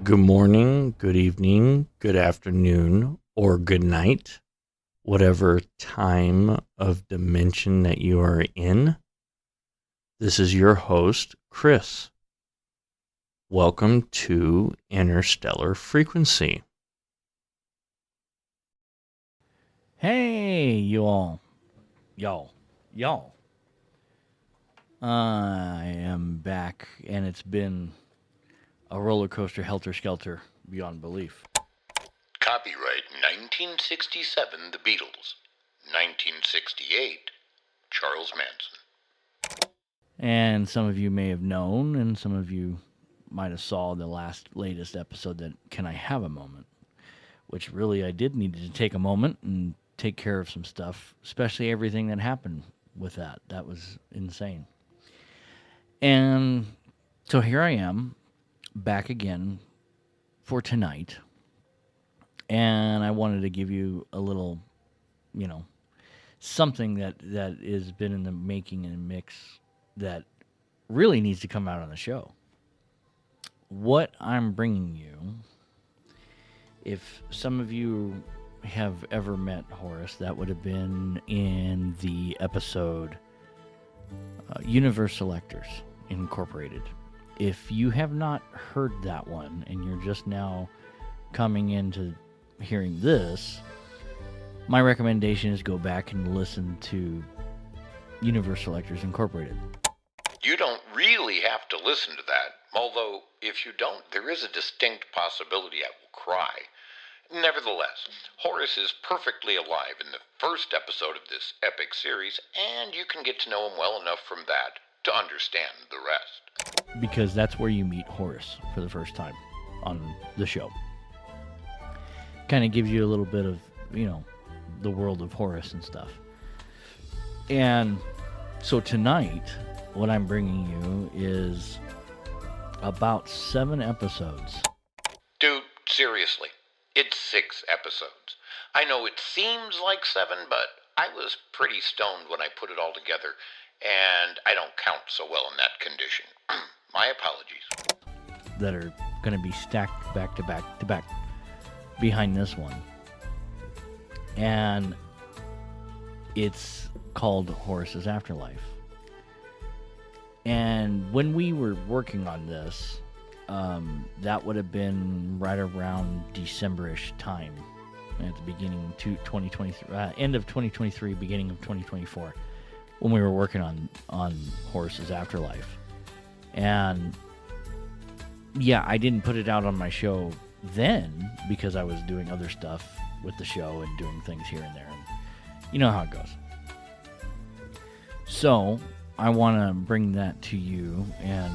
Good morning, good evening, good afternoon, or good night, whatever time of dimension that you are in. This is your host, Chris. Welcome to Interstellar Frequency. Hey, y'all. I am back, and it's been a roller coaster, helter-skelter, beyond belief. Copyright 1967, The Beatles. 1968, Charles Manson. And some of you may have known, and some of you might have saw the latest episode that Can I Have a Moment? Which really I did need to take a moment and take care of some stuff, especially everything that happened with that. That was insane. And so here I am, back again for tonight. And I wanted to give you a little, something that has been in the making and mix that really needs to come out on the show. What I'm bringing you, if some of you have ever met Horace, that would have been in the episode Universe Selectors Incorporated. If you have not heard that one and you're just now coming into hearing this, my recommendation is go back and listen to Universe Selectors Incorporated. You don't really have to listen to that, although if you don't, there is a distinct possibility I will cry. Nevertheless, Horace is perfectly alive in the first episode of this epic series, and you can get to know him well enough from that to understand the rest. Because that's where you meet Horace for the first time on the show. Kind of gives you a little bit of, the world of Horace and stuff. And so tonight, what I'm bringing you is about 7 episodes. Dude, seriously, it's 6 episodes. I know it seems like 7, but I was pretty stoned when I put it all together, and I don't count so well in that condition. My apologies. That are going to be stacked back to back to back behind this one. And it's called Horace's Afterlife. And when we were working on this, that would have been right around December-ish time, at the beginning of 2023, end of 2023, beginning of 2024, when we were working on Horace's Afterlife. And yeah, I didn't put it out on my show then because I was doing other stuff with the show and doing things here and there, and you know how it goes. So I want to bring that to you and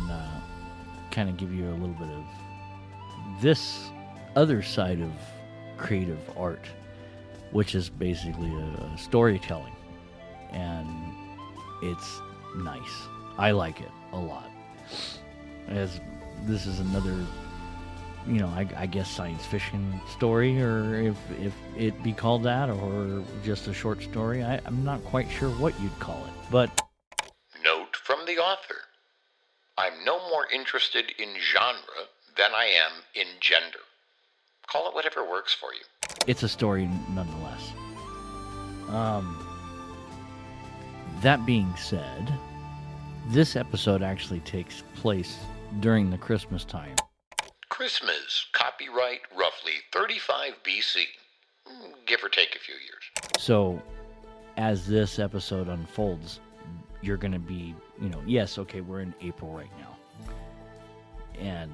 kind of give you a little bit of this other side of creative art, which is basically a storytelling, and it's nice. I like it a lot. As this is another, I guess science fiction story, or if it be called that, or just a short story. I'm not quite sure what you'd call it, but... Note from the author. I'm no more interested in genre than I am in gender. Call it whatever works for you. It's a story nonetheless. That being said, this episode actually takes place during the Christmas time. Christmas, copyright roughly 35 BC, give or take a few years. So, as this episode unfolds, you're going to be, yes, okay, we're in April right now. And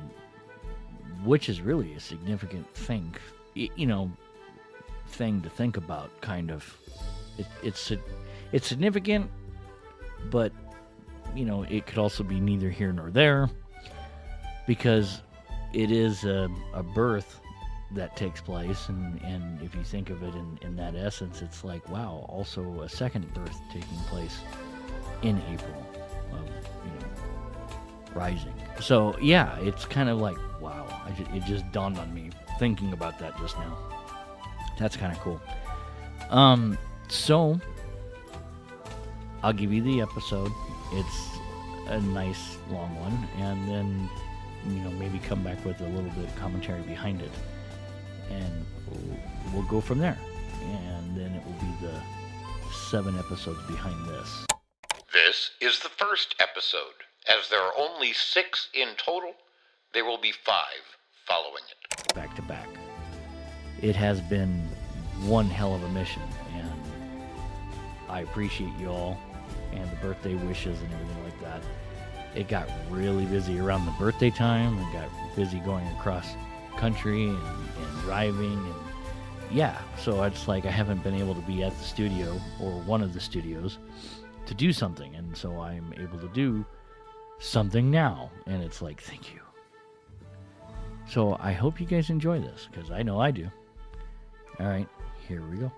which is really a significant thing, thing to think about, kind of. It's significant, but, it could also be neither here nor there, because it is a birth that takes place, and if you think of it in that essence, it's like, wow, also a second birth taking place in April of, rising. So yeah, it's kind of like, wow, it just dawned on me thinking about that just now. That's kind of cool. So I'll give you the episode. It's a nice long one, and then maybe come back with a little bit of commentary behind it. And we'll go from there. And then it will be the 7 episodes behind this. This is the first episode. As there are only 6 in total, there will be 5 following it. Back to back. It has been one hell of a mission, and I appreciate you all and the birthday wishes and everything like that. It got really busy around the birthday time. It got busy going across country and driving, and yeah, so it's like I haven't been able to be at the studio or one of the studios to do something, and so I'm able to do something now, and it's like, thank you. So I hope you guys enjoy this, because I know I do. All right, here we go.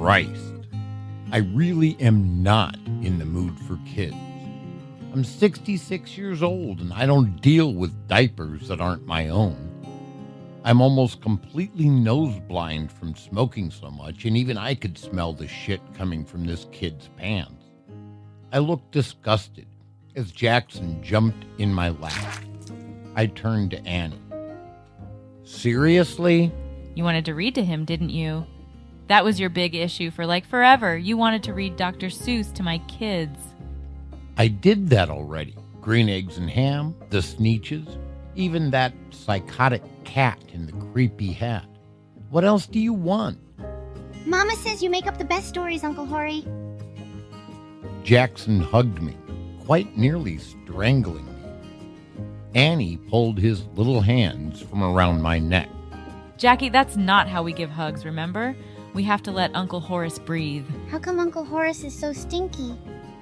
Christ. I really am not in the mood for kids. I'm 66 years old and I don't deal with diapers that aren't my own. I'm almost completely nose blind from smoking so much, and even I could smell the shit coming from this kid's pants. I looked disgusted as Jackson jumped in my lap. I turned to Annie. Seriously? You wanted to read to him, didn't you? That was your big issue for like forever. You wanted to read Dr. Seuss to my kids. I did that already. Green eggs and ham, the Sneetches, even that psychotic cat in the creepy hat. What else do you want? Mama says you make up the best stories, Uncle Horace. Jackson hugged me, quite nearly strangling me. Annie pulled his little hands from around my neck. Jackie, that's not how we give hugs, remember? We have to let Uncle Horace breathe. How come Uncle Horace is so stinky?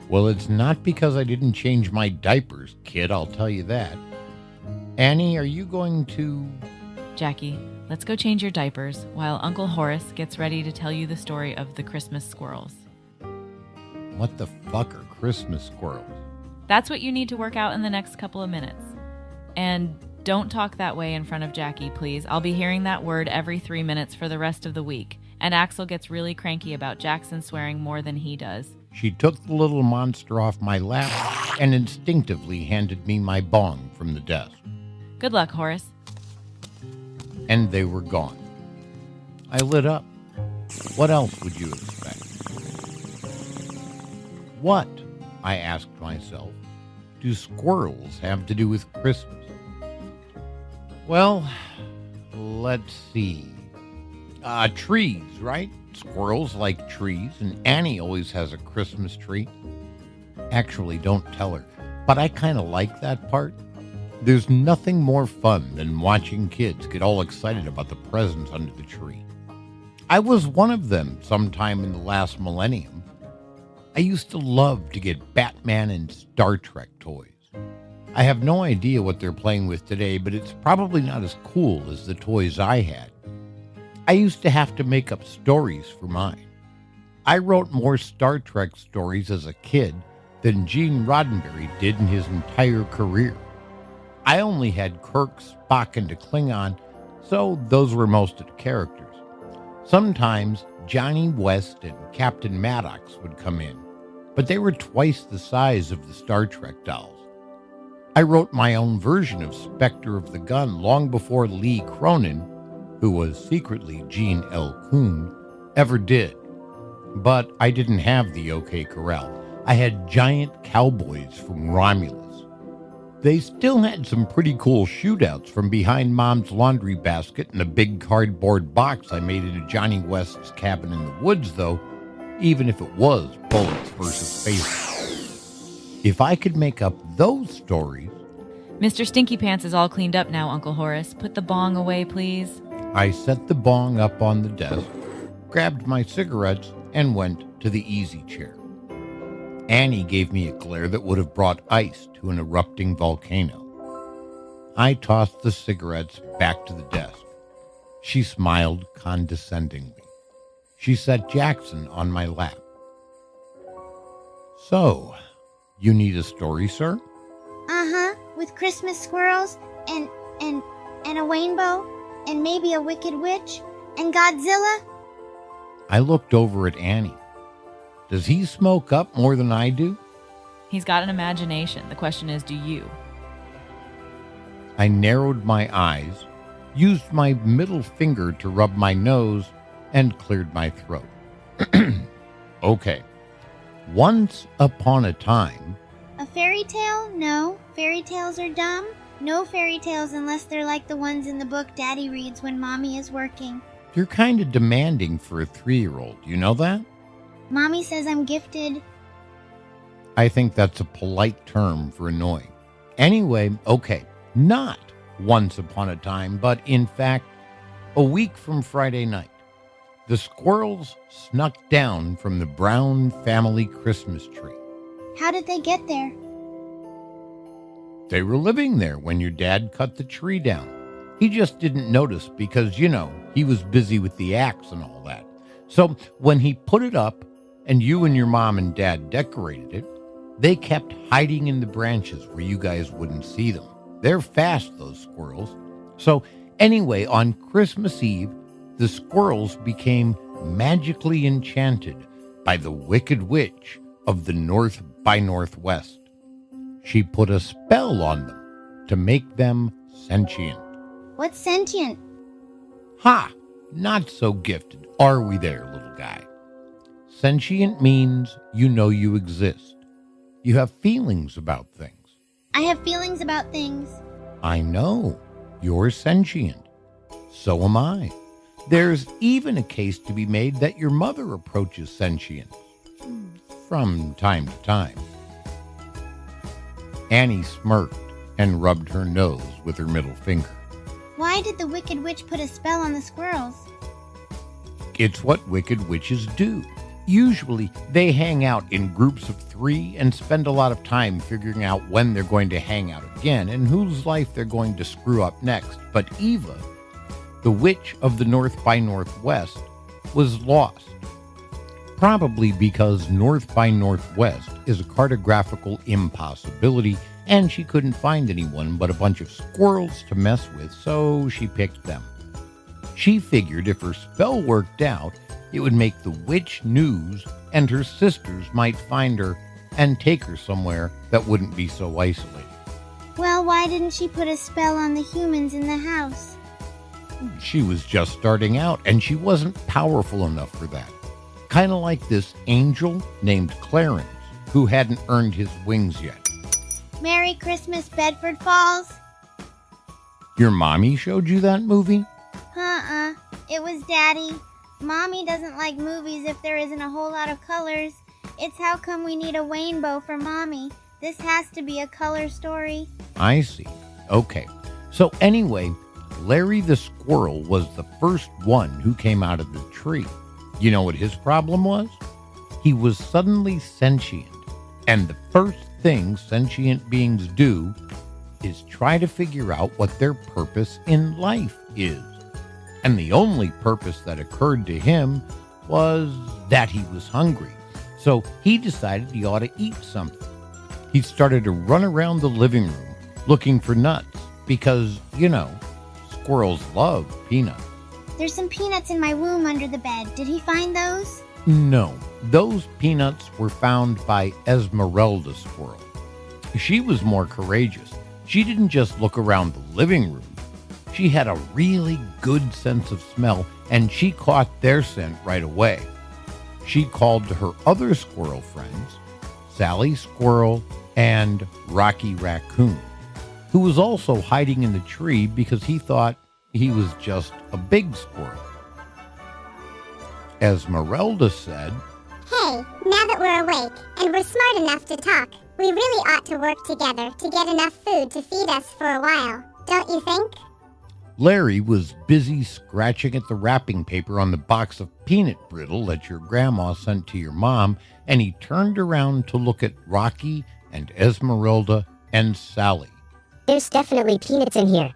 Well, it's not because I didn't change my diapers, kid, I'll tell you that. Annie, are you going to... Jackie, let's go change your diapers while Uncle Horace gets ready to tell you the story of the Christmas squirrels. What the fuck are Christmas squirrels? That's what you need to work out in the next couple of minutes. And don't talk that way in front of Jackie, please. I'll be hearing that word every 3 minutes for the rest of the week. And Axel gets really cranky about Jackson swearing more than he does. She took the little monster off my lap and instinctively handed me my bong from the desk. Good luck, Horace. And they were gone. I lit up. What else would you expect? What, I asked myself, do squirrels have to do with Christmas? Well, let's see. Trees, right? Squirrels like trees, and Annie always has a Christmas tree. Actually, don't tell her, but I kind of like that part. There's nothing more fun than watching kids get all excited about the presents under the tree. I was one of them sometime in the last millennium. I used to love to get Batman and Star Trek toys. I have no idea what they're playing with today, but it's probably not as cool as the toys I had. I used to have to make up stories for mine. I wrote more Star Trek stories as a kid than Gene Roddenberry did in his entire career. I only had Kirk, Spock, and a Klingon, so those were most of the characters. Sometimes Johnny West and Captain Maddox would come in, but they were twice the size of the Star Trek dolls. I wrote my own version of Spectre of the Gun long before Lee Cronin, who was secretly Gene L. Kuhn, ever did. But I didn't have the OK Corral. I had giant cowboys from Romulus. They still had some pretty cool shootouts from behind Mom's laundry basket and a big cardboard box I made into Johnny West's cabin in the woods, though, even if it was bullets versus faces. If I could make up those stories... Mr. Stinky Pants is all cleaned up now, Uncle Horace. Put the bong away, please. I set the bong up on the desk, grabbed my cigarettes, and went to the easy chair. Annie gave me a glare that would have brought ice to an erupting volcano. I tossed the cigarettes back to the desk. She smiled condescendingly. She set Jackson on my lap. So, you need a story, sir? Uh-huh, with Christmas squirrels and a rainbow and maybe a wicked witch and Godzilla. I looked over at Annie. Does he smoke up more than I do? He's got an imagination. The question is, do you? I narrowed my eyes, used my middle finger to rub my nose, and cleared my throat. Okay. Once upon a time... A fairy tale? No. Fairy tales are dumb. No fairy tales unless they're like the ones in the book Daddy reads when Mommy is working. You're kind of demanding for a 3-year-old. You know that? Mommy says I'm gifted. I think that's a polite term for annoying. Anyway, okay. Not once upon a time, but in fact, a week from Friday night. The squirrels snuck down from the Brown family Christmas tree. How did they get there? They were living there when your dad cut the tree down. He just didn't notice because, you know, he was busy with the axe and all that. So when he put it up and you and your mom and dad decorated it, they kept hiding in the branches where you guys wouldn't see them. They're fast, those squirrels. So anyway, on Christmas Eve, the squirrels became magically enchanted by the Wicked Witch of the North by Northwest. She put a spell on them to make them sentient. What's sentient? Ha! Not so gifted, are we there, little guy? Sentient means you know you exist. You have feelings about things. I have feelings about things. I know. You're sentient. So am I. There's even a case to be made that your mother approaches sentience. From time to time. Annie smirked and rubbed her nose with her middle finger. Why did the Wicked Witch put a spell on the squirrels? It's what wicked witches do. Usually, they hang out in groups of 3 and spend a lot of time figuring out when they're going to hang out again and whose life they're going to screw up next. But Eva, the witch of the North by Northwest, was lost. Probably because North by Northwest is a cartographical impossibility, and she couldn't find anyone but a bunch of squirrels to mess with, so she picked them. She figured if her spell worked out, it would make the witch news, and her sisters might find her and take her somewhere that wouldn't be so isolated. Well, why didn't she put a spell on the humans in the house? She was just starting out, and she wasn't powerful enough for that. Kind of like this angel named Clarence, who hadn't earned his wings yet. Merry Christmas, Bedford Falls. Your mommy showed you that movie? It was Daddy. Mommy doesn't like movies if there isn't a whole lot of colors. It's how come we need a rainbow for Mommy. This has to be a color story. I see. Okay. So anyway, Larry the squirrel was the first one who came out of the tree. You know what his problem was? He was suddenly sentient. And the first thing sentient beings do is try to figure out what their purpose in life is. And the only purpose that occurred to him was that he was hungry. So he decided he ought to eat something. He started to run around the living room looking for nuts because, you know, squirrels love peanuts. There's some peanuts in my womb under the bed. Did he find those? No, those peanuts were found by Esmeralda Squirrel. She was more courageous. She didn't just look around the living room. She had a really good sense of smell, and she caught their scent right away. She called to her other squirrel friends, Sally Squirrel and Rocky Raccoon, who was also hiding in the tree because he thought he was just a big squirrel. Esmeralda said, Hey, now that we're awake and we're smart enough to talk, we really ought to work together to get enough food to feed us for a while, don't you think? Larry was busy scratching at the wrapping paper on the box of peanut brittle that your grandma sent to your mom, and he turned around to look at Rocky and Esmeralda and Sally. There's definitely peanuts in here.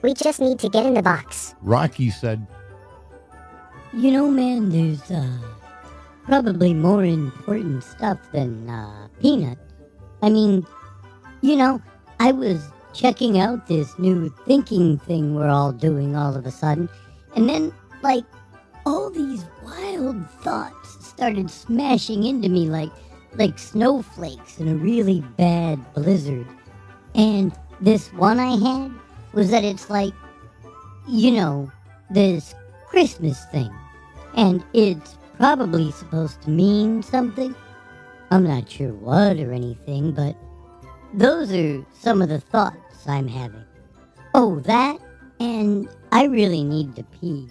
We just need to get in the box. Rocky said, You know, man, there's probably more important stuff than peanuts. I mean, you know, I was checking out this new thinking thing we're all doing all of a sudden, and then, like, all these wild thoughts started smashing into me like snowflakes in a really bad blizzard. And this one I had was that it's like, you know, this Christmas thing. And it's probably supposed to mean something. I'm not sure what or anything, but those are some of the thoughts I'm having. Oh, that, and I really need to pee.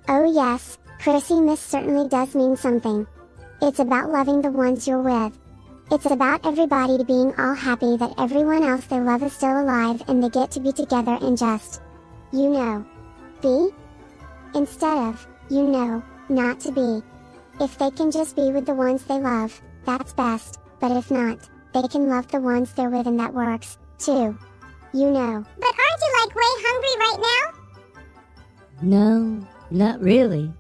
Oh yes, Chrissy Mass certainly does mean something. It's about loving the ones you're with. It's about everybody being all happy that everyone else they love is still alive and they get to be together and just, you know, be? Instead of, you know, not to be. If they can just be with the ones they love, that's best, but if not, they can love the ones they're with and that works, too. You know. But aren't you like way hungry right now? No, not really.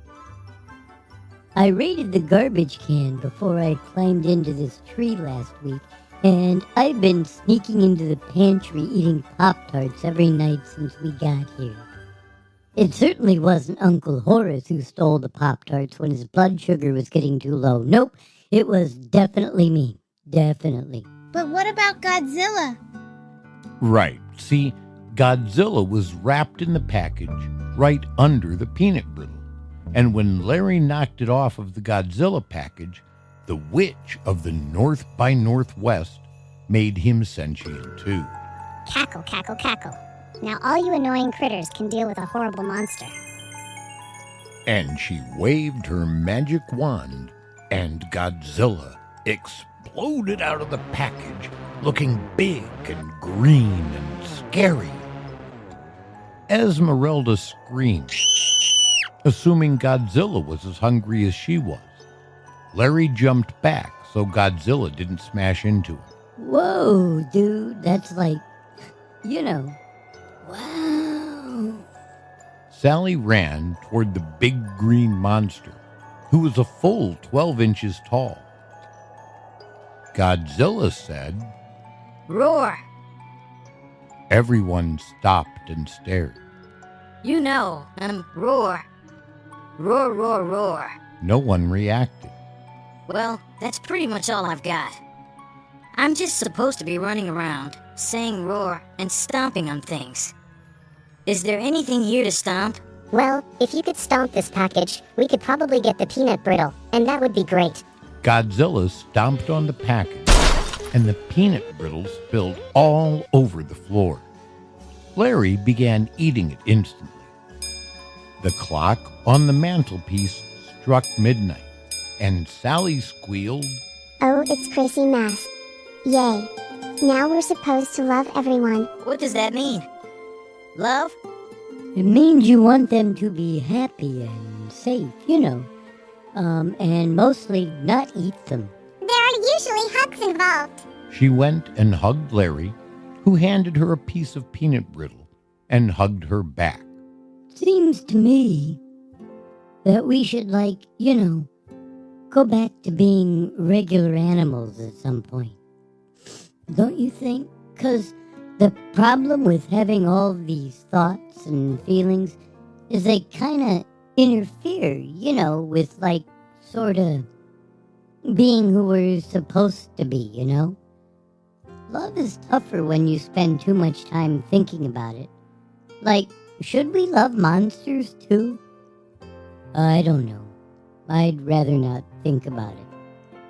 I raided the garbage can before I climbed into this tree last week, and I've been sneaking into the pantry eating Pop-Tarts every night since we got here. It certainly wasn't Uncle Horace who stole the Pop-Tarts when his blood sugar was getting too low. Nope, it was definitely me. Definitely. But what about Godzilla? Right. See, Godzilla was wrapped in the package right under the peanut brittle. And when Larry knocked it off of the Godzilla package, the witch of the North by Northwest made him sentient too. Cackle, cackle, cackle. Now all you annoying critters can deal with a horrible monster. And she waved her magic wand, and Godzilla exploded out of the package, looking big and green and scary. Esmeralda screamed, assuming Godzilla was as hungry as she was. Larry jumped back so Godzilla didn't smash into him. Whoa, dude, that's like, wow. Sally ran toward the big green monster, who was a full 12 inches tall. Godzilla said, Roar! Everyone stopped and stared. Roar. Roar, roar, roar. No one reacted. Well, that's pretty much all I've got. I'm just supposed to be running around, saying roar, and stomping on things. Is there anything here to stomp? Well, if you could stomp this package, we could probably get the peanut brittle, and that would be great. Godzilla stomped on the package, and the peanut brittle spilled all over the floor. Larry began eating it instantly. The clock on the mantelpiece struck midnight, and Sally squealed, Oh, it's Chrissy Mass. Yay. Now we're supposed to love everyone. What does that mean? Love? It means you want them to be happy and safe, and mostly not eat them. There are usually hugs involved. She went and hugged Larry, who handed her a piece of peanut brittle and hugged her back. Seems to me that we should, go back to being regular animals at some point. Don't you think? 'Cause the problem with having all these thoughts and feelings is they kind of interfere, with, sort of being who we're supposed to be, Love is tougher when you spend too much time thinking about it. Should we love monsters too? I don't know. I'd rather not think about it.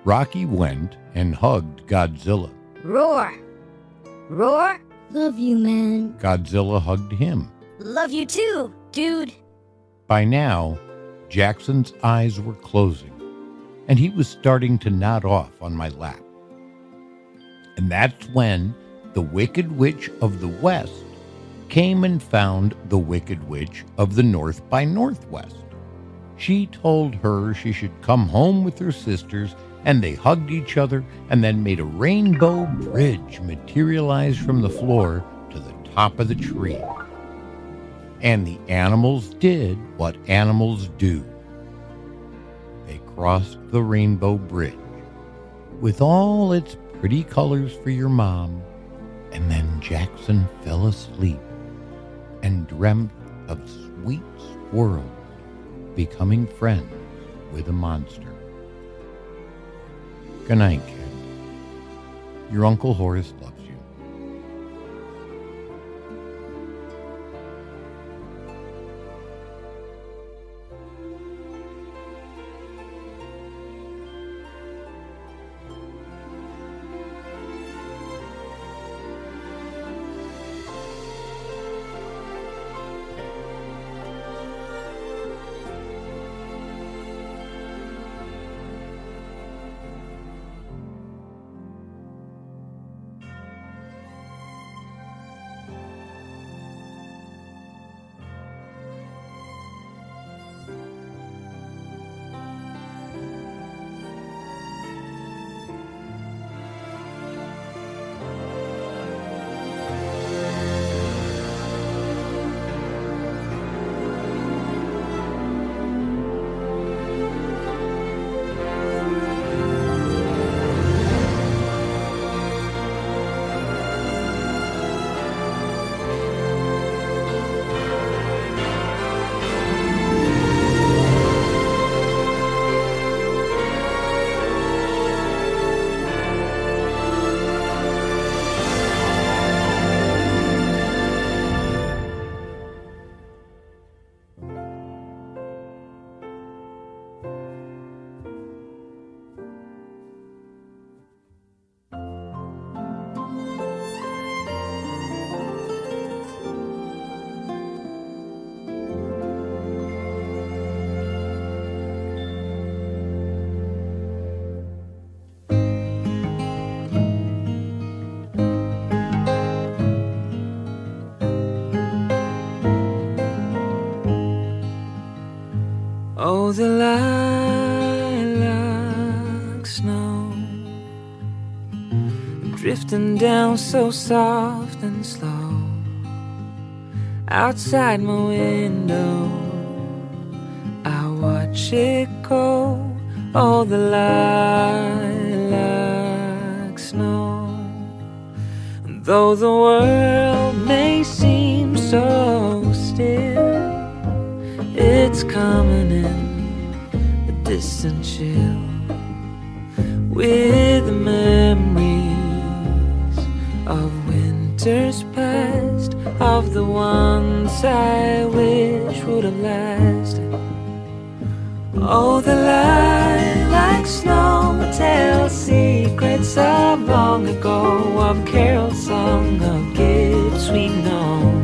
Rocky went and hugged Godzilla. Roar! Roar? Love you, man. Godzilla hugged him. Love you too, dude. By now, Jackson's eyes were closing, and he was starting to nod off on my lap. And that's when the Wicked Witch of the West came and found the Wicked Witch of the North by Northwest. She told her she should come home with her sisters, and they hugged each other and then made a rainbow bridge materialize from the floor to the top of the tree. And the animals did what animals do. They crossed the rainbow bridge with all its pretty colors for your mom, and then Jackson fell asleep and dreamt of sweet squirrels becoming friends with a monster. Good night, kid. Your Uncle Horace loves you. Oh, the lilac snow, drifting down so soft and slow, outside my window, I watch it go. Oh, the lilac snow. And though the world may seem so still, it's coming in a distant chill, with the memories of winters past, of the ones I wish would have lasted. Oh, the lilac snow tells secrets of long ago, of carols sung, of gifts sweet known.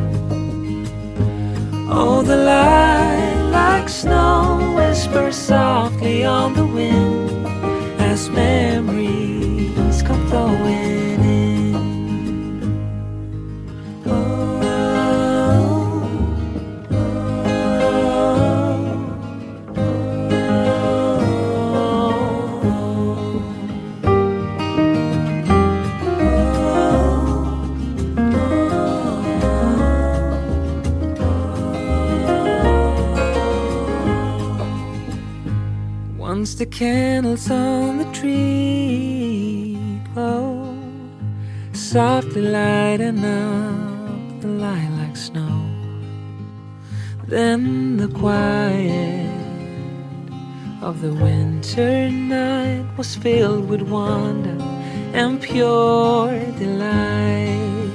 Oh, the lilac snow whispers softly on the wind as memories come flowing in. Once the candles on the tree glow, softly lighting up the lilac snow. Then the quiet of the winter night was filled with wonder and pure delight.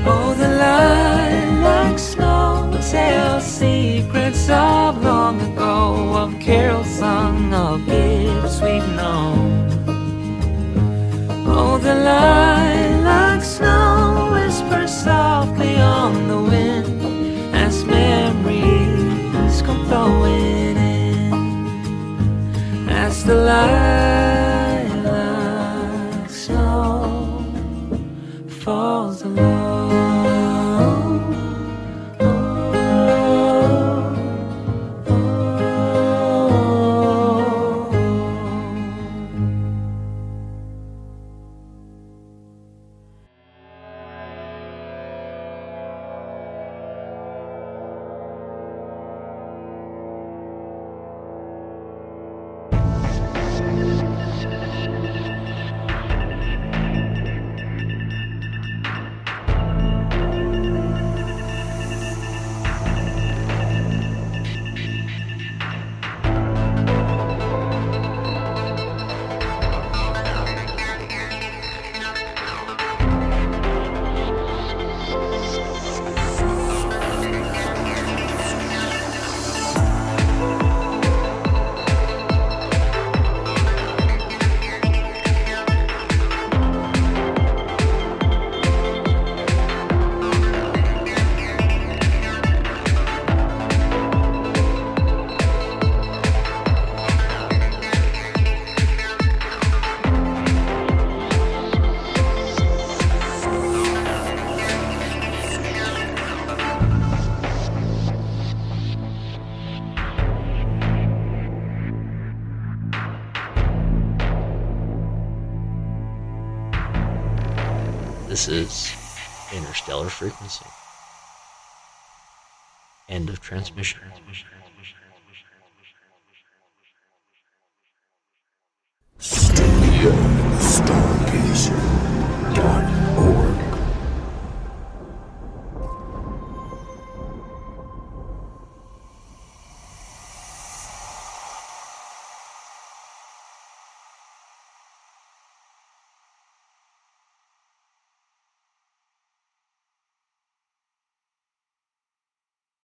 Oh, the lilac snow tells secrets of long ago, of carols sung, of gifts we've known. Oh, the lilac snow whispers softly on the wind as memories come flowing in, as the lilac snow falls alone. This is Interstellar Frequency. End of transmission. Studio.